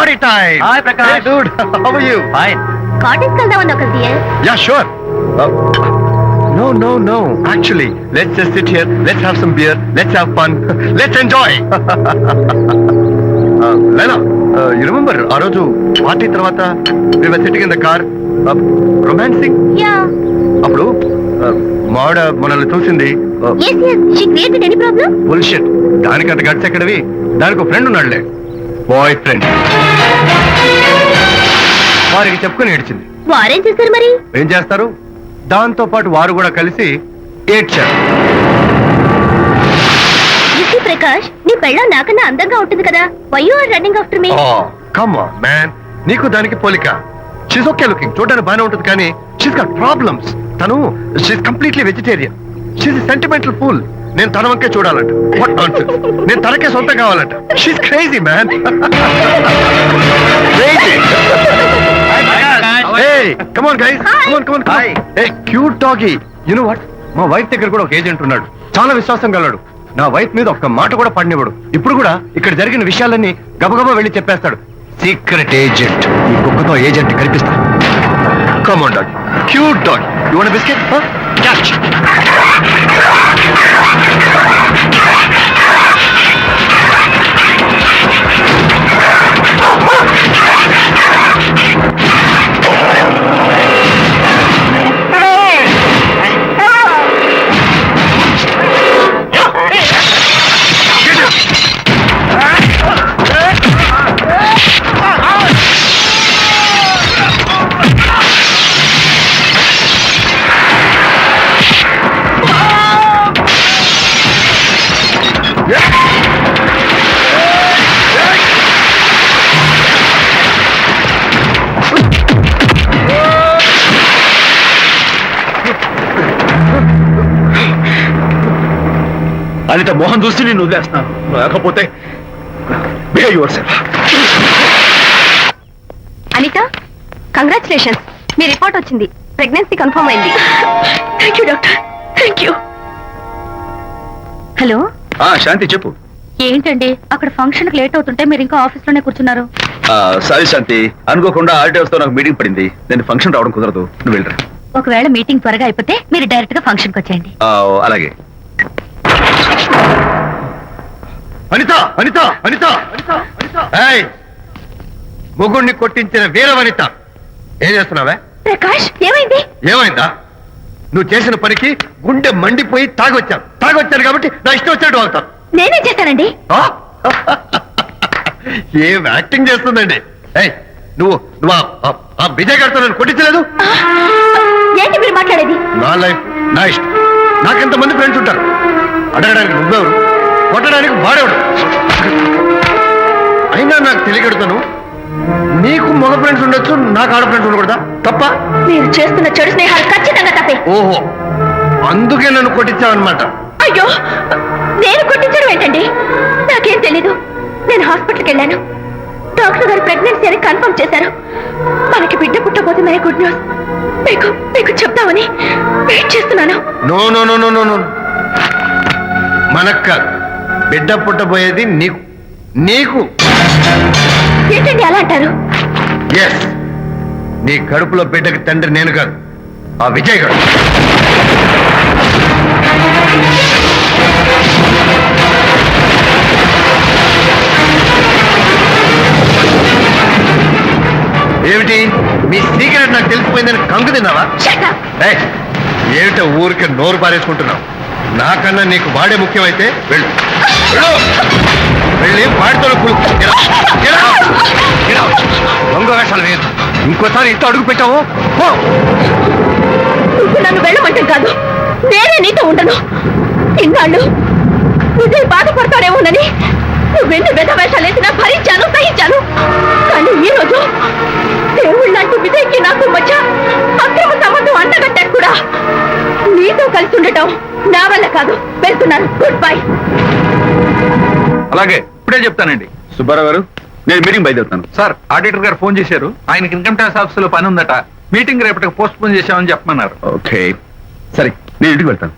party time. Hi, Prakash. Hey, dude. How are you? Fine. Cottage వెళ్దామని ఒక dear. Yeah, sure. No. Actually, let's just sit here. Let's have some beer. Let's have fun. Let's enjoy. Lena, you remember ఆ రోజు party తర్వాత we were sitting in the car, romancing. Yeah. అప్పుడు మావిడ మనల్ని చూసింది. yes she created any problem. Bullshit. దానికి అంత guts ఎక్కడవి? దానికి ఒక ఫ్రెండ్ ఉన్నాడులే, బాయ్ ఫ్రెండ్. వారికి చెప్పుకొని ఏడ్చింది. వారేం చేశారు మరి? ఏం చేస్తారు, దాంతో పాటు వారు కూడా కలిసి ఏడ్చారు. యూసీ ప్రకాష్, నీ పెళ్ళం నాకన్నా అందంగా ఉంటుంది కదా, why you are running after me? Come on man, నీకు దానికి పోలిక. షీస్ ఓకే లుకింగ్, చూడడానికి బాగానే ఉంటుంది, కానీ షీస్ గాట్ ప్రాబ్లమ్స్. తను she's completely vegetarian. She's sentimental pool. నేను తన వంకే చూడాలంట. What nonsense. నేను తనకే సొంతం కావాలంట. She's crazy man. Crazy. Hey, come on guys. Hi. Come on. Hi. Hey, cute doggy. You know what? మా వైఫ్ దగ్గర కూడా ఒక ఏజెంట్ ఉన్నాడు, చాలా విశ్వాసం గలడు. నా వైఫ్ మీద ఒక్క మాట కూడా పడినివ్వడు. ఇప్పుడు కూడా ఇక్కడ జరిగిన విషయాలన్నీ గబగబా వెళ్ళి చెప్పేస్తాడు. Secret agent. ఈ కుక్కతో ఏజెంట్ కనిపిస్తాడు. Come on doggy. Cute doggy. You want a biscuit? Huh? Catch. Anitha Mohan చూసి నేను వదిలేస్తున్నాను, లేకపోతే behave yourself. Anitha, congratulations, మీ రిపోర్ట్ వచ్చింది, ప్రెగ్నెన్సీ కన్ఫర్మ్ అయింది. Thank you doctor, thank you. Hello Shanti చెప్పు. ఏంటండి అక్కడ ఫంక్షన్ కి లేట్ అవుతుంటే మీరు ఇంకా ఆఫీస్ లోనే కూర్చున్నారు? సారీ శాంతి, అనుకోకుండా ఆర్టీఎస్ తో నాకు మీటింగ్ పడింది, నేను ఫంక్షన్ రావడం కుదరదు, నువ్వు వెళ్ళరా. ఒకవేళ మీటింగ్ త్వరగా అయిపోతే మీరు డైరెక్ట్ గా ఫంక్షన్ కి వచ్చేయండి. అలాగే. అనిత. ఏయ్, మొగుణ్ణి కొట్టించిన వీరవనిత, ఏం చేస్తున్నావే? ప్రకాష్, ఏమైంది? ఏమైందా? నువ్వు చేసిన పనికి గుండె మండిపోయి తాగొచ్చాను కాబట్టి నా ఇష్టం వచ్చినట్టు అవుతాను. నేనేం చేశానండి? ఏం యాక్టింగ్ చేస్తుందండి. ఏయ్, నువ్వు ఆ విజయ్ గారితో నన్ను కొట్టించలేదు. ఏంటి మీరు మాట్లాడేది? నా లైఫ్ నా ఇష్టం. నాకెంతమంది ఫ్రెండ్స్ ఉంటారు. అడగడానికి నువ్వెవరు, కొట్టడానికి వాడేవాడు. అయినా నాకు తెలియగడుతాను, నీకు మగ ఫ్రెండ్స్ ఉండొచ్చు, నాకు ఆడ ఫ్రెండ్స్ ఉండకూడదా? తప్ప? మీరు చేస్తున్న చెడు స్నేహాలు ఖచ్చితంగా తప్పే. ఓహో, అందుకే నన్ను కొట్టించావన్నమాట. అయ్యో, నేను కొట్టించడం ఏంటండి? నాకేం తెలీదు. నేను హాస్పిటల్కి వెళ్ళాను, డాక్టర్ గారు ప్రెగ్నెన్సీ అని కన్ఫర్మ్ చేశారు. మనకి బిడ్డ పుట్టబోతుందనే గుడ్ న్యూస్ మీకు చెప్తామని వెయిట్ చేస్తున్నాను. నో, మనక్క బిడ్డ పుట్టబోయేది నీకు. ఏంటండి అలా అంటారు? ఎస్, నీ కడుపులో బిడ్డకి తండ్రి నేను కాదు, ఆ విజయ్ గారు. ఏమిటి మీ సీక్రెట్ నాకు తెలిసిపోయిందని కంగు తిన్నావా? ఏమిటో ఊరికి నోరు పారేసుకుంటున్నావు? నాకన్నా నీకు వాడే ముఖ్యమైతే వెళ్ళు. వెళ్ళి వాడితో దొంగ వేషాలు వేయదు. ఇంకోసారి ఇంట్లో అడుగు పెట్టావు నన్ను వెళ్ళమంటాం కాదు, నేనే నీతో ఉండను. ఇన్నాళ్ళు విజయ్ బాధపడతాడేమోనని నువ్వెన్ని వెధ వేషాలు వేసినా భరించాను, సహించాను. కానీ ఈ రోజు దేవుళ్ళంటూ విజయ్కి నాకు మధ్య అక్రమ సంబంధం అంటగట్టాడు కూడా. నీతో కలిసి ఉండటం నా వల్ల కాదు. వెళ్తున్నాను, గుడ్ బై. అలాగే, ఇప్పుడే చెప్తానండి. సుబ్బారావు గారు, నేను మీటింగ్ బయలుదేరుతాను. సార్, ఆడిటర్ గారు ఫోన్ చేశారు, ఆయనకి ఇన్కమ్ ట్యాక్స్ ఆఫీస్ లో పని ఉందట, మీటింగ్ రేపటికి పోస్ట్ పోన్ చేశామని చెప్పమన్నారు. ఓకే, సరే, నేను ఇంటికి వెళ్తాను.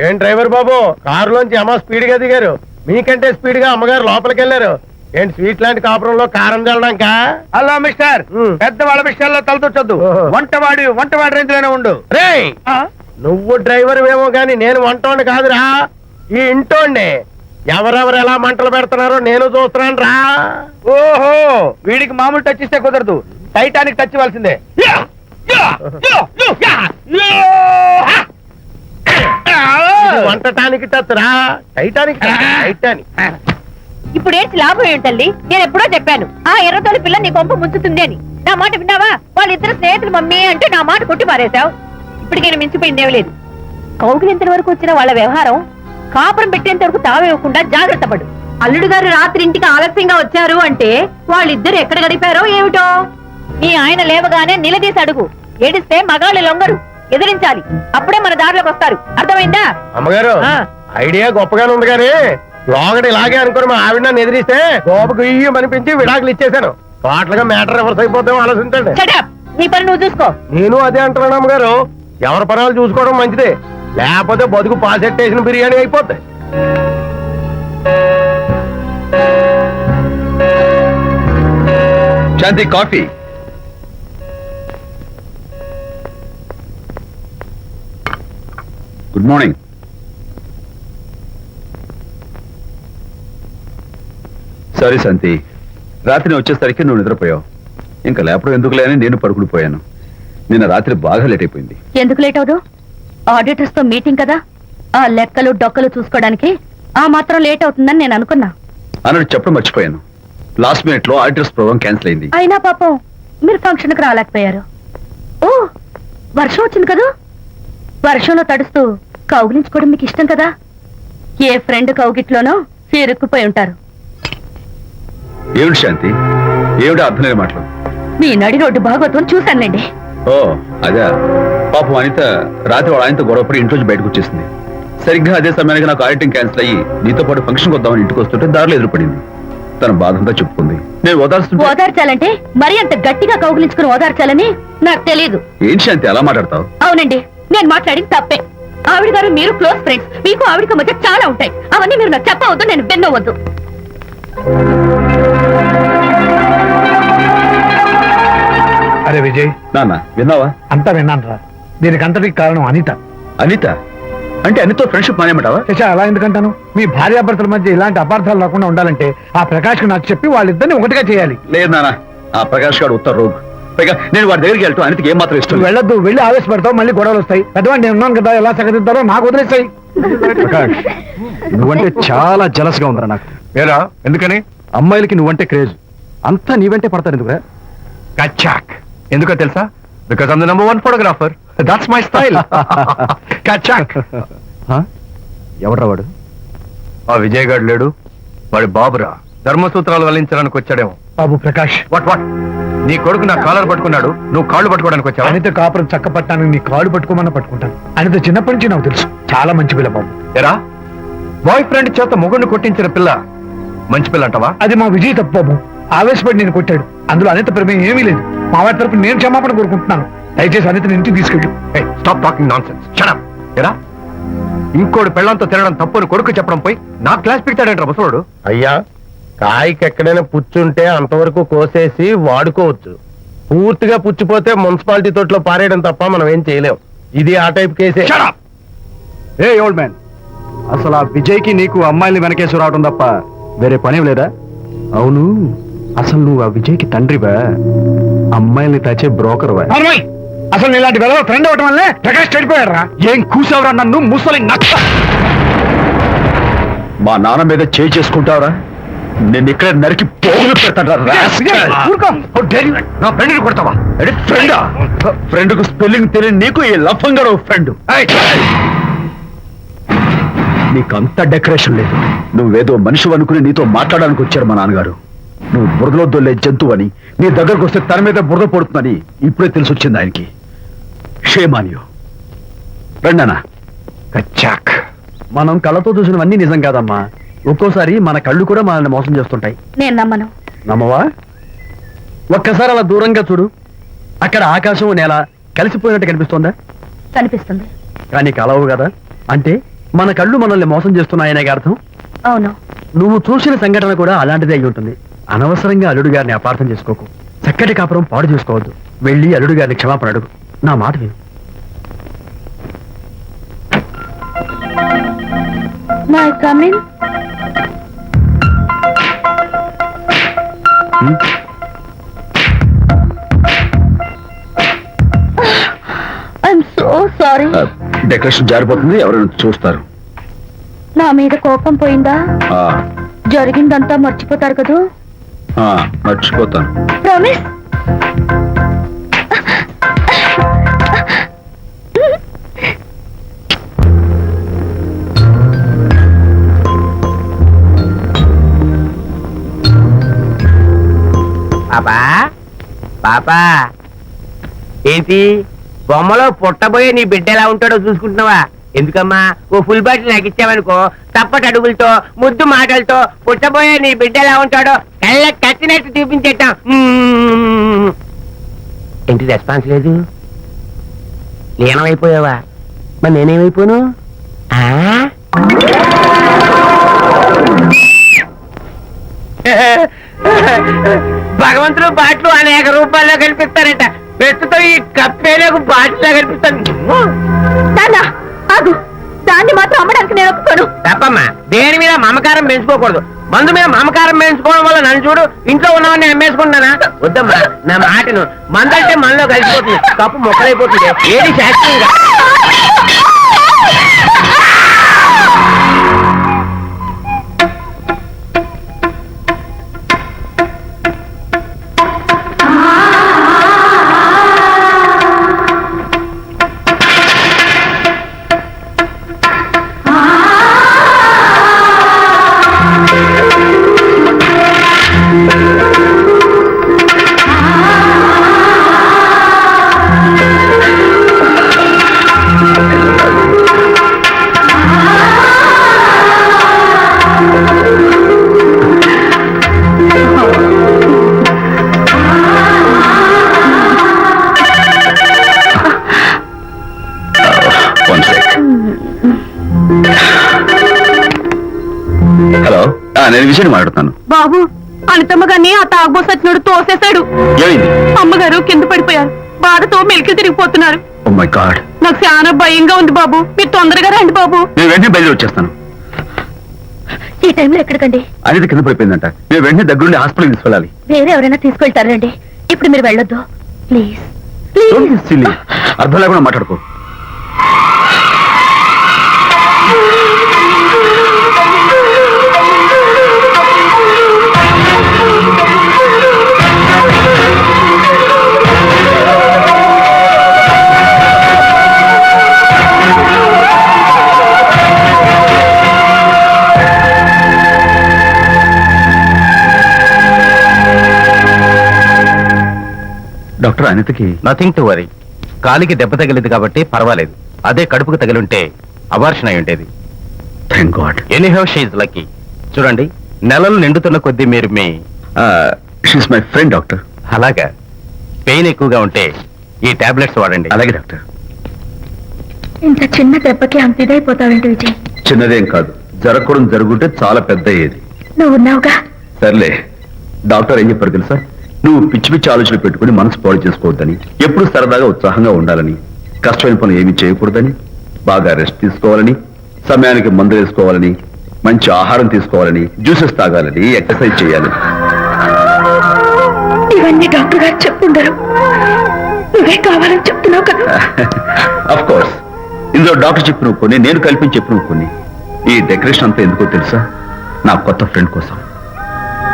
ఏం డ్రైవర్ బాబు కారులోంచి అమ్మ స్పీడ్ గా దిగారు, మీకంటే స్పీడ్ గా అమ్మగారు లోపలికి వెళ్ళారు. ఏంటి స్వీట్ లాంటి కాపురంలో కారం చల్లడానికా? హలో మిస్టర్, పెద్దవాళ్ళ విషయాల్లో తలదొచ్చొద్దు. ఓహో. వంటవాడి రేంజ్ లోనే ఉండు. రేయ్ నువ్వు డ్రైవర్ ఏమో గాని నేను వంటోండి కాదురా, ఈ ఇంటోండి. ఎవరెవరు ఎలా మంటలు పెడుతున్నారో నేను చూస్తున్నాను రా. ఓహో, వీడికి మామూలు టచ్ ఇస్తే కుదరదు, టైటానిక్ టచ్ ఇవ్వాల్సిందే. ఇది వంటటానికి టచ్ రా, టైటానిక్ టచ్, టైటానిక్. ఇప్పుడు ఏంటి లాభం ఏంటల్లి? నేను ఎప్పుడో చెప్పాను ఆ ఎర్రతోలి పిల్ల నీ కొంప ముంచుతుంది అని. నా మాట విన్నావా? వాళ్ళిద్దరు స్నేహితులు మమ్మీ అంటే నా మాట కొట్టి పారేశావు. ఇప్పటికైనా మించిపోయిందేం లేదు. కౌగిలింత వరకు వచ్చిన వాళ్ళ వ్యవహారం కాపురం పెట్టేంత వరకు తావేయకుండా జాగ్రత్త పడు. అల్లుడు గారు రాత్రి ఇంటికి ఆలస్యంగా వచ్చారు అంటే వాళ్ళిద్దరు ఎక్కడ గడిపారో ఏమిటో. నీ ఆయన లేవగానే నిలదీసి అడుగు. ఏడిస్తే మగాళ్ళు లొంగరు, ఎదిరించాలి. అప్పుడే మన దారిలోకి వస్తారు. అర్థమైందా? అమ్మగారు ఆ. ఐడియా గొప్పగానే ఉంది కానీ లోగడ ఇలాగే అనుకుని మా ఆవిడ నన్ను ఎదిరిస్తే గోపకు ఇయ్యం అనిపించి విడాకులు ఇచ్చేశాను. పాటలుగా మ్యాటర్ రివర్స్ అయిపోతాం ఆలోచించండి. Shut up. నీ పని నువ్వు చూసుకో. నేను అదే అంటున్నాను అమ్మగారు, ఎవరి పనాలు చూసుకోవడం మంచిదే, లేకపోతే బతుకు పాసెట్టేసిన బిర్యానీ అయిపోద్ది. శాంతి కాఫీ. Good morning. సారీ శాంతి, రాత్రి వచ్చేసరికి నువ్వు నిద్రపోయావు. ఇంకా లేపడం ఎందుకులే అని నేను పడుకుడిపోయాను. నిన్న రాత్రి బాగా లేట్ అయిపోయింది. ఎందుకు లేట్ అవదు? ఆడిటర్స్ తో మీటింగ్ కదా, ఆ లెక్కలు డొక్కలు చూసుకోవడానికి ఆ మాత్రం లేట్ అవుతుందని నేను అనుకున్నా. అన్నట్టు చెప్పడం మర్చిపోయాను. లాస్ట్ మినిట్ లో ఆడిటర్స్ ప్రోగ్రామ్ క్యాన్సిల్ అయింది. అయినా పాపం మీరు ఫంక్షన్ కి రాలేకపోయారు. ఓ వర్షం వచ్చింది కదా, వర్షంలో తడుస్తూ కౌగిలించుకోవడం మీకు ఇష్టం కదా. ఏ ఫ్రెండ్ కౌగిట్లోనో ఇరుక్కుపోయి ఉంటారు. ఏమిటి శాంతి, ఏమిటి అర్థం లేని మాటలు? మీ నడి రోడ్డు భాగవతం చూశానులేండి. ఓ అదే, పాపం అనిత రాత్రి వాళ్ళ ఆయనతో గొడవపడి ఇంట్లోంచి బయటకు వచ్చేసింది. సరిగ్గా అదే సమయానికి నాకు ఆడిటింగ్ క్యాన్సిల్ అయ్యి నీతో పాటు ఫంక్షన్కి వద్దామని ఇంటికి వస్తుంటే దారిలో ఎదురుపడింది. తన బాధంతా చెప్పుకుంది. నేను ఓదార్చాలంటే మరి అంత గట్టిగా కౌగిలించుకుని ఓదార్చాలని నాకు తెలియదు. ఏం శాంతి అలా మాట్లాడతావు? అవునండి, నేను మాట్లాడింది తప్పే. ఆవిడ గారు మీరు క్లోజ్ ఫ్రెండ్స్, మీకు ఆవిడకి మధ్య చాలా ఉంటాయి. అవన్నీ మీరు నాకు చెప్పవద్దు, నేను విన్నవద్దు. అరే విజయ్, నాన్న విన్నావా? అంతా విన్నాను రా. దీనికి అంతటికి కారణం అనిత. అనిత అంటే అనితో ఫ్రెండ్షిప్ మానేమంటావా? శశా, అలా ఎందుకంటాను? మీ భార్యాభర్తల మధ్య ఇలాంటి అపార్థాలు రాకుండా ఉండాలంటే ఆ ప్రకాష్ నాకు చెప్పి వాళ్ళిద్దరిని ఒకటిగా చేయాలి. లేదు నాన్న, ఆ ప్రకాష్ గారు ఉత్తర రోగ్. పైగా నేను వాడి దగ్గరికి వెళ్తాను. అనితకి ఏం మాత్రం ఇష్టం నువ్వు వెళ్ళొద్దు, వెళ్ళి ఆవేశపడతావు, మళ్ళీ గొడవలు వస్తాయి. పెద్దవాడిని నేను ఉన్నాను కదా, ఎలా సగదిద్దారో నాకు వదిలేస్తాయి. ప్రకాష్, నువ్వంటే చాలా జలస్ గా ఉందిరా నాకు. ఏరా ఎందుకని? అమ్మాయిలకి నువ్వంటే క్రేజ్, అంతా నీవంటే పడతారు ఎందుకురా? కచాక్. ఎందుకో తెలుసా? Because I'm the number 1 photographer. That's my style. కచాక్. ఎవడ్రా వాడు? ఆ విజయ్ గారు లేడు, వాడి బాబురా. ధర్మసూత్రాలు వల్లించడానికి వచ్చాడేమో. బాబు ప్రకాష్, వాట్ నీ కొడుకు నా కాలర్ పట్టుకున్నాడు, నువ్వు కాళ్ళు పట్టుకోవడానికి వచ్చావా? అనిత కాపురం చక్క పట్టాను, నీ కాళ్ళు పట్టుకోమన్నా పట్టుకుంటాను. అనిత చిన్నప్పటి నుంచి నాకు తెలుసు, చాలా మంచి పిల్ల బాబు. ఎరా, బాయ్ ఫ్రెండ్ చేత మొగుడిని కొట్టించిన పిల్ల మంచి పిల్ల అంటావా? అది మా విజయ్ తప్పు బాబు. ఆవేశపడి నేను కొట్టాడు, అందులో అనిత ప్రమేయం ఏమీ లేదు. మా వారి తరపు నేను క్షమాపణ కోరుకుంటున్నాను. దయచేసి అనితని ఇంటికి తీసుకెళ్ళు. Stop talking nonsense. Shut up. ఎరా, ఇంకోటి పెళ్ళంతో తినడం తప్పుని కొడుకు చెప్పడం పోయి నా క్లాస్ పెడతాడంట ముసలోడు. అయ్యా, కాయకి ఎక్కడైనా పుచ్చుంటే అంతవరకు కోసేసి వాడుకోవచ్చు. పూర్తిగా పుచ్చిపోతే మున్సిపాలిటీ తోటలో పారేయడం తప్ప మనం ఏం చేయలేం. ఇది ఆ టైప్ కేసే. ఏ ఓల్డ్ మ్యాన్, అసలు ఆ విజయ్కి నీకు అమ్మాయిని వెనకేసి రావడం తప్ప వేరే పనేం లేదా? అవును, అసలు నువ్వు ఆ విజయ్కి తండ్రివా, అమ్మాయిని తెచ్చే బ్రోకర్వా? అమ్మాయి, అసలు ఇలాంటి వెధవ ఫ్రెండ్ అవడం వల్లే ప్రకాష్ చెడిపోయాడు రా. ఏం కూసావురా నన్ను, ముసలి నచ్చ! మా నాన్న మీద చేయి చేసుకుంటావరా? నేను ఇక్కడ నరికి పోగులు పెడతాను. నా ఫ్రెండ్ని కొడతావా? ఫ్రెండా? ఫ్రెండ్ కు స్పెల్లింగ్ తెలియని నీకు ఈ లఫంగా ఫ్రెండ్. నీకంత డెకరేషన్ లేదు. నువ్వేదో మనిషి అనుకుని నీతో మాట్లాడడానికి వచ్చారు మా నాన్నగారు. నువ్వు బురదలో దొల్లే జంతువు అని, నీ దగ్గరకు వస్తే తన మీద బురద పడుతుందని ఇప్పుడే తెలిసి వచ్చింది ఆయనకి. షేమానియో రండనా. కచ్చాక్. మనం కళ్ళతో చూసినవన్నీ నిజం కాదమ్మా. ఒక్కోసారి మన కళ్ళు కూడా మనల్ని మోసం చేస్తుంటాయి. నేను నమ్మను. నమ్మవా? ఒక్కసారి అలా దూరంగా చూడు. అక్కడ ఆకాశం నేల కలిసిపోయినట్టు కనిపిస్తోందా? కనిపిస్తుంది. కానీ కలవు కదా. అంటే మన కళ్ళు మనల్ని మోసం చేస్తున్నాయనే అర్థం. అవును. నువ్వు చూసిన సంఘటన కూడా అలాంటిదే అయి ఉంటుంది. అనవసరంగా అల్లుడు గారిని అపార్థం చేసుకోకు. చక్కటి కాపురం పాడు చేసుకోవద్దు. వెళ్ళి అల్లుడు గారిని క్షమాపణ అడుగు. నా మాట విను. May come in. I'm so sorry. Decoration జారిపోతుంది, ఎవరైనా చూస్తారు. నా మీద కోపం పోయిందా? ఆ, జరిగిందంతా మర్చిపోతారు కదూ? ఆ, మర్చిపోతాను. ప్రామిస్. పాపా పాపా, ఏంటి బొమ్మలో పుట్టబోయే నీ బిడ్డ ఎలా ఉంటాడో చూసుకుంటున్నావా? ఎందుకమ్మా, ఓ ఫుల్ బాటిల్ నాకు ఇచ్చావనుకో, తప్పటి అడుగులతో ముద్దు మాటలతో పుట్టబోయే నీ బిడ్డ ఎలా ఉంటాడో కళ్ళ కట్టినట్టు చూపించేద్దాం. ఏంటి రెస్పాన్స్ లేదు? లీనమైపోయావా? మరి నేనేమైపోను? భగవంతుడు బాట్లు అనేక రూపాల్లో కనిపిస్తారట. ప్రస్తుతో ఈ కప్పేలకు బాటిలా కనిపిస్తాను. నాన్న ఆగు, దాన్ని మాత్రం అమ్మడానికి నేను ఒప్పుకోను. తప్పమ్మా, దేని మీద మమకారం పెంచుకోకూడదు. మందు మీద మమకారం పెంచుకోవడం వల్ల నన్ను చూడు, ఇంట్లో ఉన్నవన్నీ అమ్మేసుకుంటానా? వద్దమ్మా, నా మాటను. మందంటే మనలో కలిసిపోతుంది, కప్పు మొక్కలైపోతుంది. ఏది శాస్త్రీయంగా హలో, నేను విషయం మాట్లాడుతాను. బాబు, అనితమ్మ గారిని ఆ తాగుబోసు వచ్చినోడు తోసేశాడు. ఏమైంది? అమ్మగారు కింద పడిపోయారు. బాధతో మెలికి తిరిగిపోతున్నారు. ఓ మై గాడ్, నాకు చాలా భయంగా ఉంది బాబు. మీరు తొందరగా రండి బాబు. నేను వెంటనే బయలుదేరి వచ్చేస్తాను. ఈ టైంలో ఎక్కడికండి? అనేది కింద పడిపోయిందంట. నేను వెంటనే దగ్గరుండి హాస్పిటల్కి తీసుకెళ్ళాలి. వేరే ఎవరైనా తీసుకెళ్తారండి. ఇప్పుడు మీరు వెళ్ళొద్దు ప్లీజ్. సిల్లీ, అర్థం లేకుండా మాట్లాడుకో. డాక్టర్, అనితకి నథింగ్ టు వరీ. కాలికి దెబ్బ తగిలింది కాబట్టి పర్వాలేదు. అదే కడుపుకు తగిలింటే అబార్షన్ అయి ఉండేది. Thank God. Anyhow she's lucky. చూడండి, నెలలు నిండుతున్న కొద్దీ మీరు మీ షీస్ మై ఫ్రెండ్ డాక్టర్. అలాగా పెయిన్ ఎక్కువగా ఉంటే ఈ టాబ్లెట్స్ వాడండి. అలాగే డాక్టర్. ఇంత చిన్న దెబ్బకి అంత ఇదైపోతావేంటి విజయ్? చిన్నదేం కాదు, జరగకూడదు జరుగుంటే చాలా పెద్ద అయ్యేది. నువ్వు ఉన్నావుగా. సర్లే, డాక్టర్ ఏం చెప్పారు తెలుసా? నువ్వు పిచ్చి పిచ్చి ఆలోచనలు పెట్టుకుని మనసు పాడు చేసుకోవద్దని, ఎప్పుడు సరదాగా ఉత్సాహంగా ఉండాలని, కష్టమైన పనులు ఏమీ చేయకూడదని, బాగా రెస్ట్ తీసుకోవాలని, సమయానికి మందులు వేసుకోవాలని, మంచి ఆహారం తీసుకోవాలని, జ్యూసెస్ తాగాలని, ఎక్సర్సైజ్ చేయాలి. ఇవన్నీ డాక్టర్ గారు చెప్పుండరు. నువ్వే కావాలని చెప్తున్నావు కదా. అఫ్ కోర్స్, ఇందులో డాక్టర్ చెప్పిన కొన్ని, నేను కల్పించి చెప్పిన కొన్ని. ఈ డెకరేషన్ అంతా ఎందుకో తెలుసా? నా కొత్త ఫ్రెండ్ కోసం.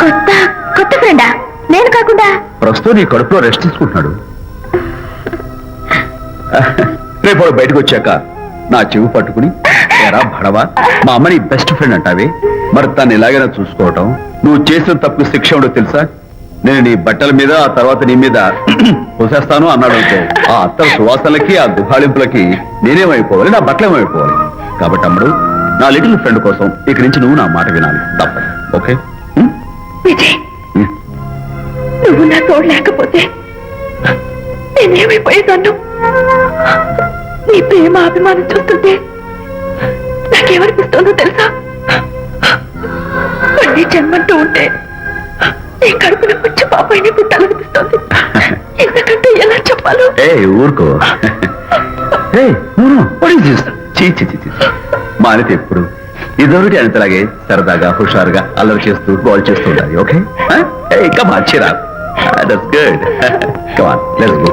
కొత్త కొత్త ఫ్రెండా? నేను కాకుండా? ప్రస్తుతం నీ కడుపులో రెస్ట్ తీసుకుంటున్నాడు. రేపు వాడు బయటకు వచ్చాక నా చెవి పట్టుకుని, ఎరా భడవా, మా అమ్మని బెస్ట్ ఫ్రెండ్ అంటావే, మరి తను ఎలాగైనా చూసుకోవటం, నువ్వు చేసిన తప్పు శిక్ష ఉండో తెలుసా? నేను నీ బట్టల మీద, ఆ తర్వాత నీ మీద పోసేస్తాను అన్నాడు అనుకో, ఆ అత్తల సువాసనలకి, ఆ గుహాళింపులకి నేనేమైపోవాలి, నా బట్టలేమైపోవాలి. కాబట్టి అమ్ముడు, నా లిటిల్ ఫ్రెండ్ కోసం ఇక్కడి నుంచి నువ్వు నా మాట వినాలి, తప్పదు. ఓకే? విజయ్, నువ్వు నా తోడు లేకపోతే నేనేమైపోయేదాన్ని. నీ ప్రేమ అభిమానం చూస్తుంటే నాకేమనిపిస్తోందో తెలుసా? మళ్ళీ జన్మంటూ ఉంటే ఈ కడుపున వచ్చి పాపాయిని పుట్టాలనిపిస్తోంది. ఎందుకంటే ఎలా చెప్పాలో. ఏ ఊరుకో. మానితే ఎప్పుడు ఇదొకటి అంతలాగే సరదాగా హుషారుగా అల్లరి చేస్తూ గోల్ చేస్తూ ఉండాలి. Okay come on Chira. That's good. Come on let's go.